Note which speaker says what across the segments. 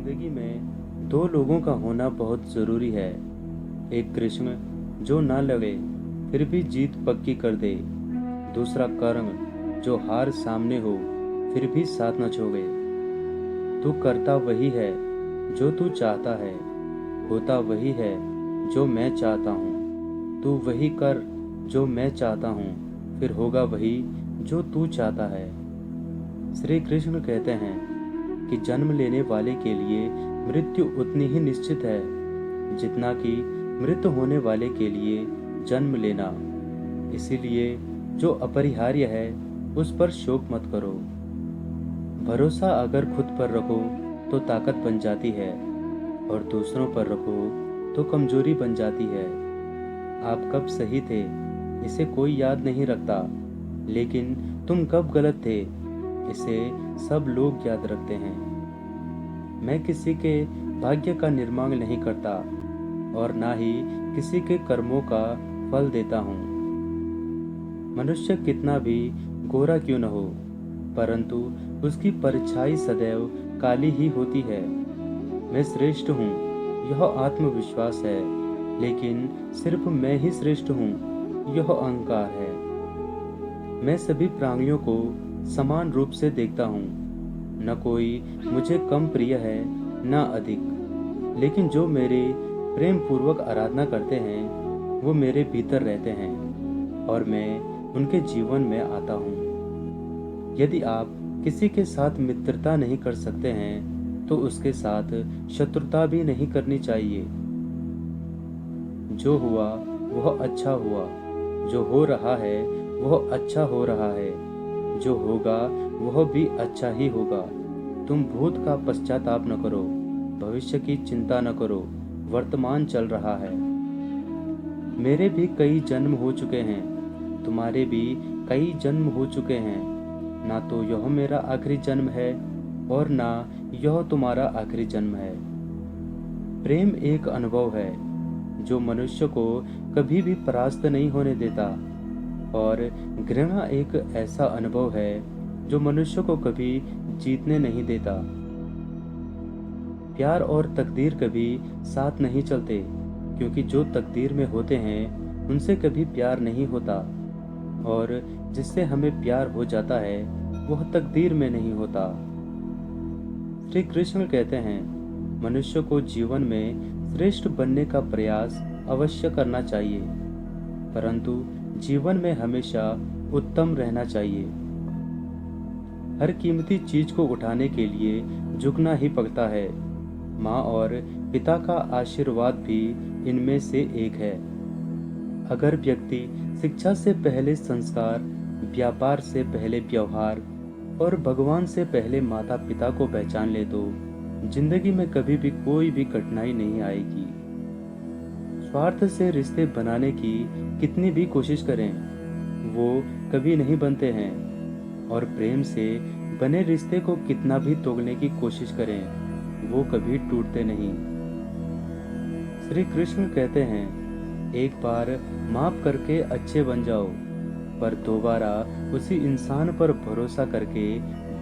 Speaker 1: जिंदगी में दो लोगों का होना बहुत ज़रूरी है। एक कृष्ण जो ना लड़े फिर भी जीत पक्की कर दे। दूसरा कर्ण जो हार सामने हो फिर भी साथ न छोड़े। तू करता वही है जो तू चाहता है, होता वही है जो मैं चाहता हूँ। तू वही कर जो मैं चाहता हूँ, फिर होगा वही जो तू चाहता है। श्री कृष्ण कहते हैं कि जन्म लेने वाले के लिए मृत्यु उतनी ही निश्चित है जितना कि मृत होने वाले के लिए जन्म लेना। इसीलिए जो अपरिहार्य है उस पर शोक मत करो। भरोसा अगर खुद पर रखो तो ताकत बन जाती है और दूसरों पर रखो तो कमजोरी बन जाती है। आप कब सही थे इसे कोई याद नहीं रखता, लेकिन तुम कब गलत थे इसे सब लोग याद रखते हैं। मैं किसी के भाग्य का निर्माण नहीं करता और ना ही किसी के कर्मों का फल देता हूँ। मनुष्य कितना भी गोरा क्यों न हो, परंतु उसकी परछाई सदैव काली ही होती है। मैं श्रेष्ठ हूँ यह आत्मविश्वास है, लेकिन सिर्फ मैं ही श्रेष्ठ हूँ यह अहंकार है। मैं सभी प्राणियों को समान रूप से देखता हूँ, न कोई मुझे कम प्रिय है न अधिक, लेकिन जो मेरे प्रेम पूर्वक आराधना करते हैं वो मेरे भीतर रहते हैं और मैं उनके जीवन में आता हूँ। यदि आप किसी के साथ मित्रता नहीं कर सकते हैं तो उसके साथ शत्रुता भी नहीं करनी चाहिए। जो हुआ वह अच्छा हुआ, जो हो रहा है वह अच्छा हो रहा है, जो होगा वह भी अच्छा ही होगा। तुम भूत का पश्चाताप न करो, भविष्य की चिंता न करो, वर्तमान चल रहा है। मेरे भी कई जन्म हो चुके हैं, तुम्हारे भी कई जन्म हो चुके हैं। ना तो यह मेरा आखिरी जन्म है और ना यह तुम्हारा आखिरी जन्म है। प्रेम एक अनुभव है जो मनुष्य को कभी भी परास्त नहीं होने देता, और घृणा एक ऐसा अनुभव है जो मनुष्य को कभी जीतने नहीं देता। प्यार और तकदीर कभी साथ नहीं चलते, क्योंकि जो तकदीर में होते हैं उनसे कभी प्यार नहीं होता, और जिससे हमें प्यार हो जाता है वह तकदीर में नहीं होता। श्री कृष्ण कहते हैं मनुष्य को जीवन में श्रेष्ठ बनने का प्रयास अवश्य करना चाहिए, परंतु जीवन में हमेशा उत्तम रहना चाहिए। हर कीमती चीज को उठाने के लिए झुकना ही पड़ता है। माँ और पिता का आशीर्वाद भी इनमें से एक है। अगर व्यक्ति शिक्षा से पहले संस्कार, व्यापार से पहले व्यवहार और भगवान से पहले माता पिता को पहचान ले तो जिंदगी में कभी भी कोई भी कठिनाई नहीं आएगी। स्वार्थ से रिश्ते बनाने की कितनी भी कोशिश करें वो कभी नहीं बनते हैं, और प्रेम से बने रिश्ते को कितना भी तोड़ने की कोशिश करें वो कभी टूटते नहीं। श्री कृष्ण कहते हैं एक बार माफ करके अच्छे बन जाओ, पर दोबारा उसी इंसान पर भरोसा करके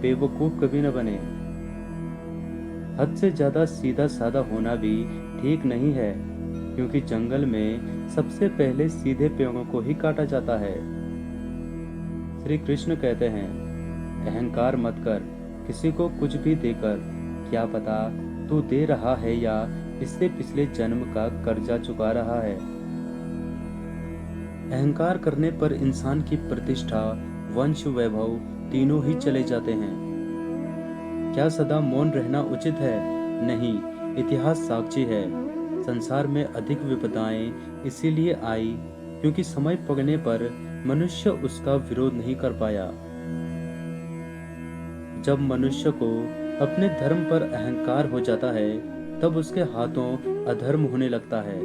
Speaker 1: बेवकूफ कभी न बने। हद से ज्यादा सीधा साधा होना भी ठीक नहीं है, क्योंकि जंगल में सबसे पहले सीधे पेड़ों को ही काटा जाता है। श्री कृष्ण कहते हैं अहंकार मत कर किसी को कुछ भी देकर, क्या पता तू दे रहा है या इससे पिछले जन्म का कर्जा चुका रहा है। अहंकार करने पर इंसान की प्रतिष्ठा, वंश, वैभव तीनों ही चले जाते हैं। क्या सदा मौन रहना उचित है? नहीं, इतिहास साक्षी है। संसार में अधिक विपदाएं इसीलिए आई क्योंकि समय पड़ने पर मनुष्य उसका विरोध नहीं कर पाया। जब मनुष्य को अपने धर्म पर अहंकार हो जाता है तब उसके हाथों अधर्म होने लगता है।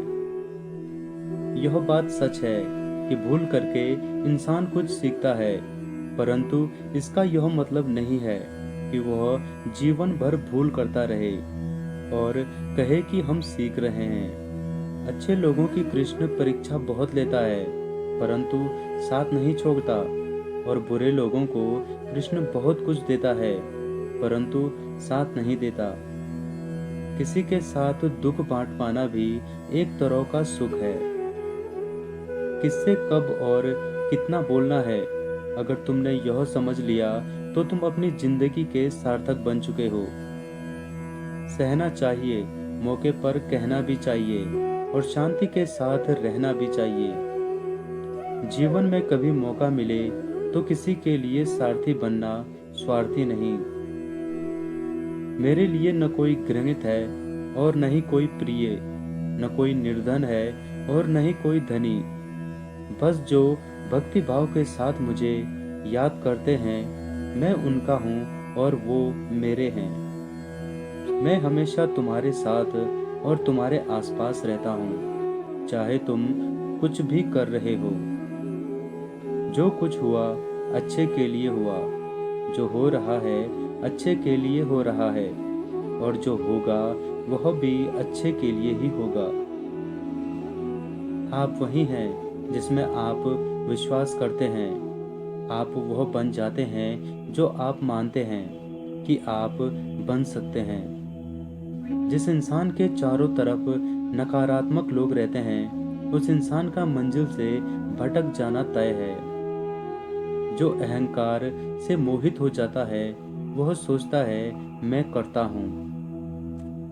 Speaker 1: यह बात सच है कि भूल करके इंसान कुछ सीखता है, परंतु इसका यह मतलब नहीं है कि वह जीवन भर भूल करता रहे और कहे कि हम सीख रहे हैं। अच्छे लोगों की कृष्ण परीक्षा बहुत लेता है, परंतु साथ नहीं छोड़ता, और बुरे लोगों को कृष्ण बहुत कुछ देता है, परंतु साथ नहीं देता। किसी के साथ दुख बांट पाना भी एक तरह का सुख है। किससे कब और कितना बोलना है, अगर तुमने यह समझ लिया तो तुम अपनी जिंदगी के सार्थक बन चुके हो। सहना चाहिए, मौके पर कहना भी चाहिए और शांति के साथ रहना भी चाहिए। जीवन में कभी मौका मिले तो किसी के लिए सारथी बनना, स्वार्थी नहीं। मेरे लिए न कोई घृणित है और न ही कोई प्रिय, न कोई निर्धन है और न ही कोई धनी। बस जो भक्ति भाव के साथ मुझे याद करते हैं, मैं उनका हूँ और वो मेरे हैं। मैं हमेशा तुम्हारे साथ और तुम्हारे आसपास रहता हूँ, चाहे तुम कुछ भी कर रहे हो। जो कुछ हुआ अच्छे के लिए हुआ, जो हो रहा है अच्छे के लिए हो रहा है, और जो होगा वह भी अच्छे के लिए ही होगा। आप वही हैं जिसमें आप विश्वास करते हैं। आप वह बन जाते हैं जो आप मानते हैं कि आप बन सकते हैं। जिस इंसान के चारों तरफ नकारात्मक लोग रहते हैं, उस इंसान का मंजिल से भटक जाना तय है। जो अहंकार से मोहित हो जाता है, वह सोचता है मैं करता हूँ,